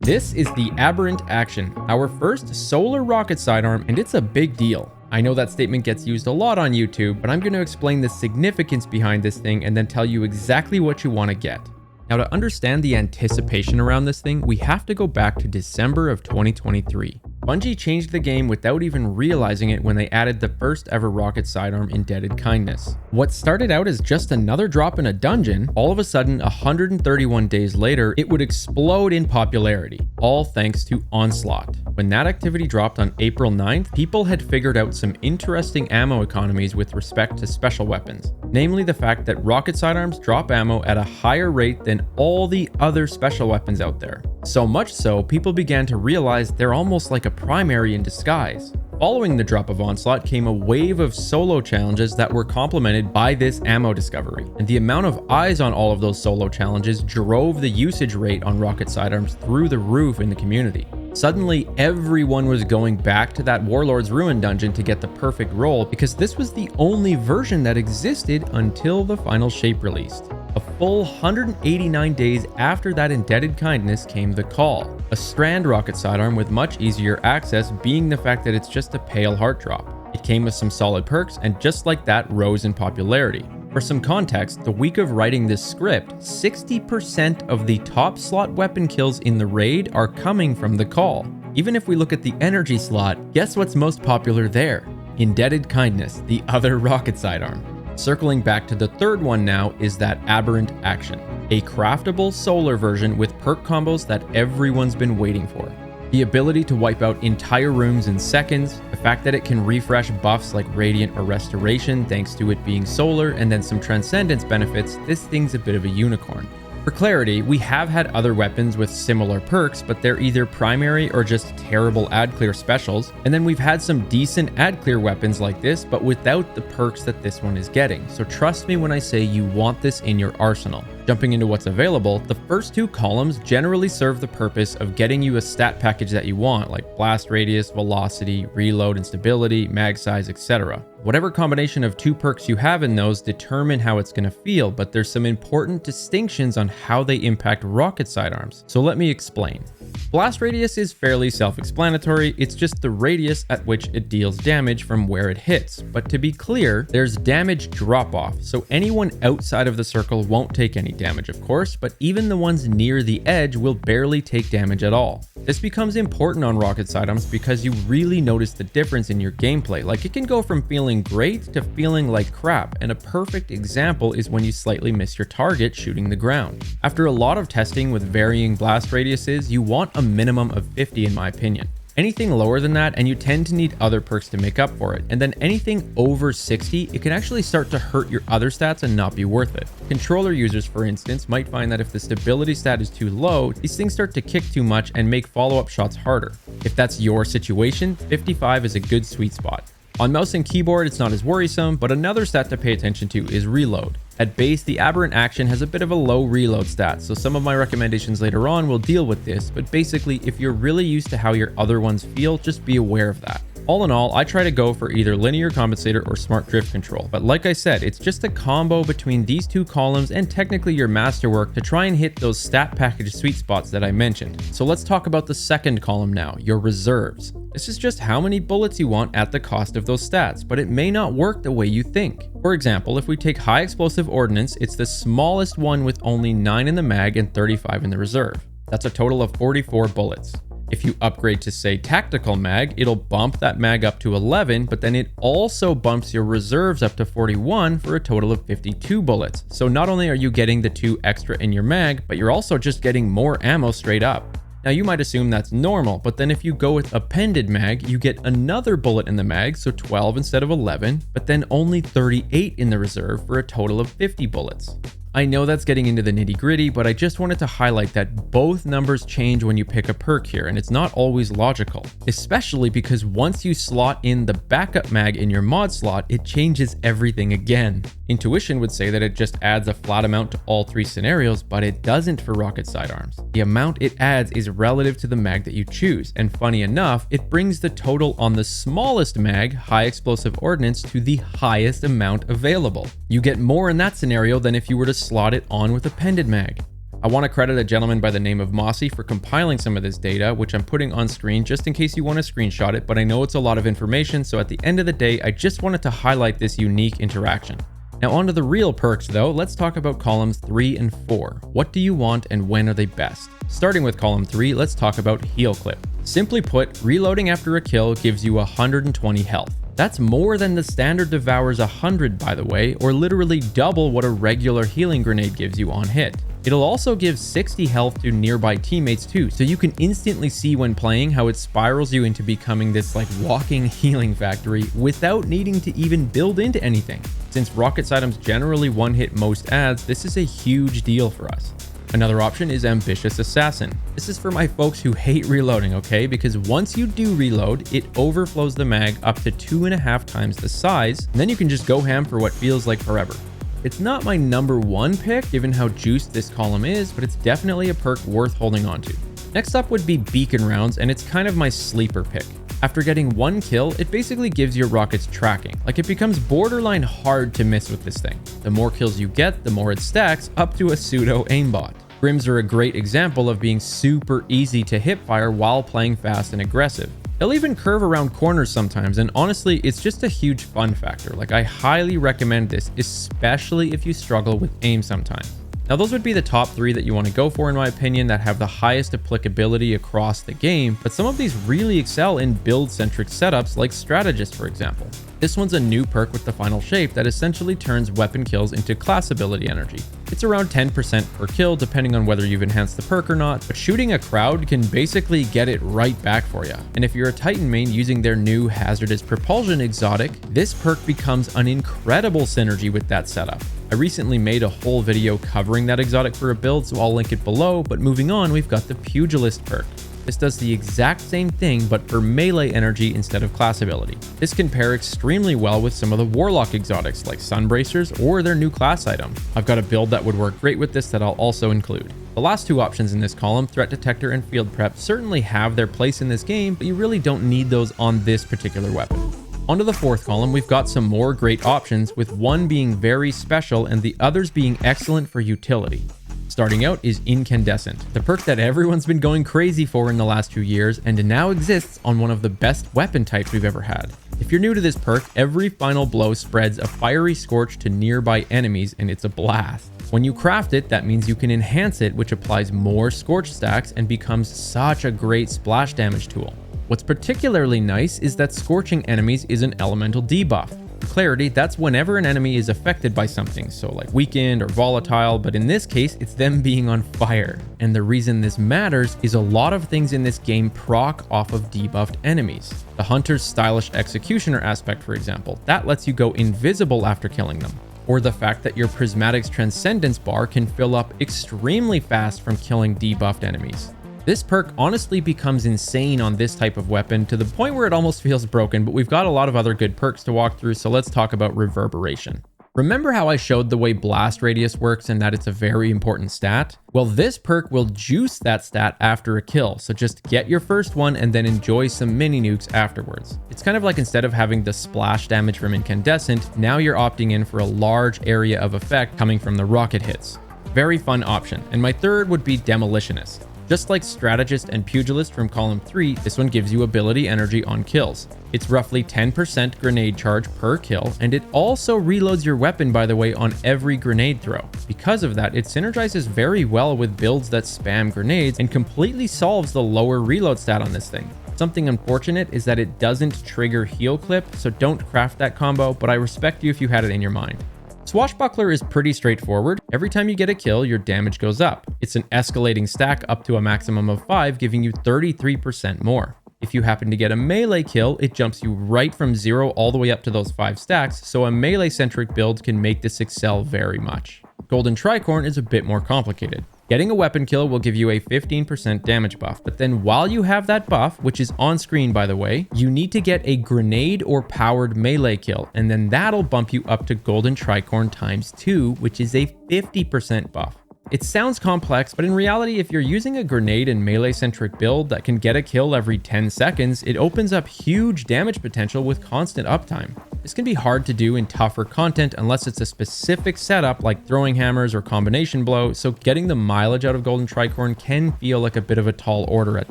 This is the Aberrant Action, our first solar rocket sidearm, and it's a big deal. I know that statement gets used a lot on YouTube, but I'm going to explain the significance behind this thing and then tell you exactly what you want to get. Now, to understand the anticipation around this thing, we have to go back to December of 2023. Bungie changed the game without even realizing it when they added the first ever rocket sidearm, Indebted Kindness. What started out as just another drop in a dungeon, all of a sudden 131 days later, it would explode in popularity, all thanks to Onslaught. When that activity dropped on April 9th, people had figured out some interesting ammo economies with respect to special weapons, namely the fact that rocket sidearms drop ammo at a higher rate than all the other special weapons out there. So much so, people began to realize they're almost like a primary in disguise. Following the drop of Onslaught came a wave of solo challenges that were complemented by this ammo discovery, and the amount of eyes on all of those solo challenges drove the usage rate on rocket sidearms through the roof in the community. Suddenly, everyone was going back to that Warlord's Ruin dungeon to get the perfect roll because this was the only version that existed until the final shape released. A full 189 days after that Indebted Kindness came the Call, a strand rocket sidearm with much easier access, being the fact that it's just a pale heart drop. It came with some solid perks and just like that rose in popularity. For some context, the week of writing this script, 60% of the top slot weapon kills in the raid are coming from the Call. Even if we look at the energy slot, guess what's most popular there? Indebted Kindness, the other rocket sidearm. Circling back to the third one now is that Aberrant Action, a craftable solar version with perk combos that everyone's been waiting for. The ability to wipe out entire rooms in seconds, the fact that it can refresh buffs like Radiant or Restoration thanks to it being solar, and then some Transcendence benefits, this thing's a bit of a unicorn. For clarity, we have had other weapons with similar perks, but they're either primary or just terrible ad clear specials, and then we've had some decent ad clear weapons like this, but without the perks that this one is getting. So trust me when I say you want this in your arsenal. Jumping into what's available, the first two columns generally serve the purpose of getting you a stat package that you want, like blast radius, velocity, reload and stability, mag size, etc. Whatever combination of two perks you have in those determine how it's going to feel, but there's some important distinctions on how they impact rocket sidearms. So let me explain. Blast radius is fairly self-explanatory, it's just the radius at which it deals damage from where it hits. But to be clear, there's damage drop-off, so anyone outside of the circle won't take any damage of course, but even the ones near the edge will barely take damage at all. This becomes important on rocket sidearms because you really notice the difference in your gameplay, like it can go from feeling great to feeling like crap, and a perfect example is when you slightly miss your target shooting the ground. After a lot of testing with varying blast radiuses, you want a minimum of 50 in my opinion. Anything lower than that and you tend to need other perks to make up for it, and then anything over 60, it can actually start to hurt your other stats and not be worth it. Controller users, for instance, might find that if the stability stat is too low, these things start to kick too much and make follow-up shots harder. If that's your situation, 55 is a good sweet spot. On mouse and keyboard, it's not as worrisome, but another stat to pay attention to is reload. At base, the Aberrant Action has a bit of a low reload stat, so some of my recommendations later on will deal with this, but basically, if you're really used to how your other ones feel, just be aware of that. All in all, I try to go for either linear compensator or smart drift control, but like I said, it's just a combo between these two columns and technically your masterwork to try and hit those stat package sweet spots that I mentioned. So let's talk about the second column now, your reserves. This is just how many bullets you want at the cost of those stats, but it may not work the way you think. For example, if we take high explosive ordnance, it's the smallest one with only 9 in the mag and 35 in the reserve. That's a total of 44 bullets. If you upgrade to say tactical mag, it'll bump that mag up to 11, but then it also bumps your reserves up to 41 for a total of 52 bullets. So not only are you getting the 2 extra in your mag, but you're also just getting more ammo straight up. Now you might assume that's normal, but then if you go with appended mag, you get another bullet in the mag, so 12 instead of 11, but then only 38 in the reserve for a total of 50 bullets. I know that's getting into the nitty gritty, but I just wanted to highlight that both numbers change when you pick a perk here, and it's not always logical, especially because once you slot in the backup mag in your mod slot, it changes everything again. Intuition would say that it just adds a flat amount to all 3 scenarios, but it doesn't for rocket sidearms. The amount it adds is relative to the mag that you choose, and funny enough, it brings the total on the smallest mag, high explosive ordnance, to the highest amount available. You get more in that scenario than if you were to slot it on with appended mag. I want to credit a gentleman by the name of Mossy for compiling some of this data, which I'm putting on screen just in case you want to screenshot it, but I know it's a lot of information, so at the end of the day, I just wanted to highlight this unique interaction. Now onto the real perks though, let's talk about columns 3 and 4. What do you want and when are they best? Starting with column 3, let's talk about heal clip. Simply put, reloading after a kill gives you 120 health. That's more than the standard devours 100 by the way, or literally double what a regular healing grenade gives you on hit. It'll also give 60 health to nearby teammates too, so you can instantly see when playing how it spirals you into becoming this like walking healing factory without needing to even build into anything. Since rocket sidearms generally one-hit most adds, this is a huge deal for us. Another option is Ambitious Assassin. This is for my folks who hate reloading, okay? Because once you do reload, it overflows the mag up to 2.5 times the size, and then you can just go ham for what feels like forever. It's not my number one pick given how juiced this column is, but it's definitely a perk worth holding on to. Next up would be Beacon Rounds, and it's kind of my sleeper pick. After getting one kill, it basically gives your rockets tracking. Like it becomes borderline hard to miss with this thing. The more kills you get, the more it stacks up to a pseudo aimbot. Brims are a great example of being super easy to hipfire while playing fast and aggressive. They'll even curve around corners sometimes, and honestly, it's just a huge fun factor. Like I highly recommend this, especially if you struggle with aim sometimes. Now those would be the top 3 that you want to go for in my opinion that have the highest applicability across the game, but some of these really excel in build-centric setups like Strategist for example. This one's a new perk with the final shape that essentially turns weapon kills into class ability energy. It's around 10% per kill depending on whether you've enhanced the perk or not, but shooting a crowd can basically get it right back for you. And if you're a Titan main using their new Hazardous Propulsion exotic, this perk becomes an incredible synergy with that setup. I recently made a whole video covering that exotic for a build, so I'll link it below, but moving on, we've got the Pugilist perk. This does the exact same thing, but for melee energy instead of class ability. This can pair extremely well with some of the Warlock exotics like Sunbracers or their new class item. I've got a build that would work great with this that I'll also include. The last 2 options in this column, Threat Detector and Field Prep, certainly have their place in this game, but you really don't need those on this particular weapon. Onto the 4th column, we've got some more great options, with one being very special and the others being excellent for utility. Starting out is Incandescent, the perk that everyone's been going crazy for in the last 2 years and now exists on one of the best weapon types we've ever had. If you're new to this perk, every final blow spreads a fiery scorch to nearby enemies and it's a blast. When you craft it, that means you can enhance it, which applies more scorch stacks and becomes such a great splash damage tool. What's particularly nice is that scorching enemies is an elemental debuff. For clarity, that's whenever an enemy is affected by something, so like weakened or volatile, but in this case, it's them being on fire. And the reason this matters is a lot of things in this game proc off of debuffed enemies. The Hunter's Stylish Executioner aspect, for example, that lets you go invisible after killing them. Or the fact that your Prismatic's Transcendence bar can fill up extremely fast from killing debuffed enemies. This perk honestly becomes insane on this type of weapon to the point where it almost feels broken, but we've got a lot of other good perks to walk through, so let's talk about Reverberation. Remember how I showed the way blast radius works and that it's a very important stat? Well, this perk will juice that stat after a kill, so just get your first one and then enjoy some mini nukes afterwards. It's kind of like instead of having the splash damage from Incandescent, now you're opting in for a large area of effect coming from the rocket hits. Very fun option. And my third would be Demolitionist. Just like Strategist and Pugilist from column 3, this one gives you ability energy on kills. It's roughly 10% grenade charge per kill, and it also reloads your weapon by the way on every grenade throw. Because of that, it synergizes very well with builds that spam grenades and completely solves the lower reload stat on this thing. Something unfortunate is that it doesn't trigger heal clip, so don't craft that combo, but I respect you if you had it in your mind. Swashbuckler is pretty straightforward. Every time you get a kill, your damage goes up. It's an escalating stack up to a maximum of 5, giving you 33% more. If you happen to get a melee kill, it jumps you right from 0 all the way up to those 5 stacks, so a melee-centric build can make this excel very much. Golden Tricorn is a bit more complicated. Getting a weapon kill will give you a 15% damage buff, but then while you have that buff, which is on screen by the way, you need to get a grenade or powered melee kill, and then that'll bump you up to Golden Tricorn times 2, which is a 50% buff. It sounds complex, but in reality, if you're using a grenade and melee-centric build that can get a kill every 10 seconds, it opens up huge damage potential with constant uptime. This can be hard to do in tougher content unless it's a specific setup like throwing hammers or combination blow, so getting the mileage out of Golden Tricorn can feel like a bit of a tall order at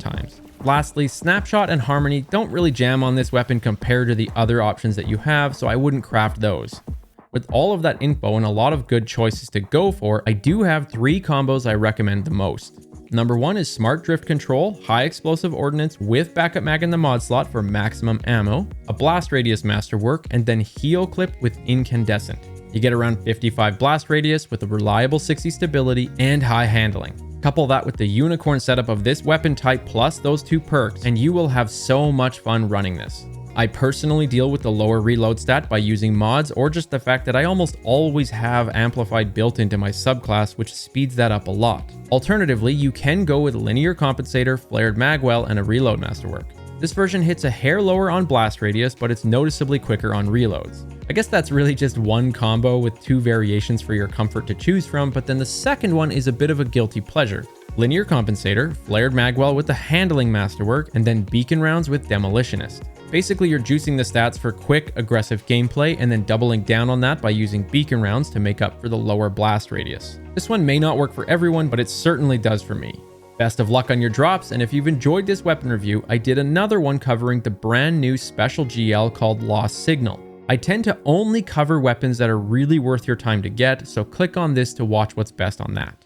times. Lastly, Snapshot and Harmony don't really jam on this weapon compared to the other options that you have, so I wouldn't craft those. With all of that info and a lot of good choices to go for, I do have 3 combos I recommend the most. Number 1 is Smart Drift Control, High Explosive Ordnance with Backup Mag in the mod slot for maximum ammo, a Blast Radius Masterwork, and then Heal Clip with Incandescent. You get around 55 blast radius with a reliable 60 stability and high handling. Couple that with the unicorn setup of this weapon type plus those 2 perks, and you will have so much fun running this. I personally deal with the lower reload stat by using mods or just the fact that I almost always have amplified built into my subclass, which speeds that up a lot. Alternatively, you can go with linear compensator, flared magwell, and a reload masterwork. This version hits a hair lower on blast radius, but it's noticeably quicker on reloads. I guess that's really just one combo with 2 variations for your comfort to choose from, but then the second one is a bit of a guilty pleasure. Linear compensator, flared magwell with the handling masterwork, and then beacon rounds with demolitionist. Basically, you're juicing the stats for quick, aggressive gameplay and then doubling down on that by using beacon rounds to make up for the lower blast radius. This one may not work for everyone, but it certainly does for me. Best of luck on your drops, and if you've enjoyed this weapon review, I did another one covering the brand new special GL called Lost Signal. I tend to only cover weapons that are really worth your time to get, so click on this to watch what's best on that.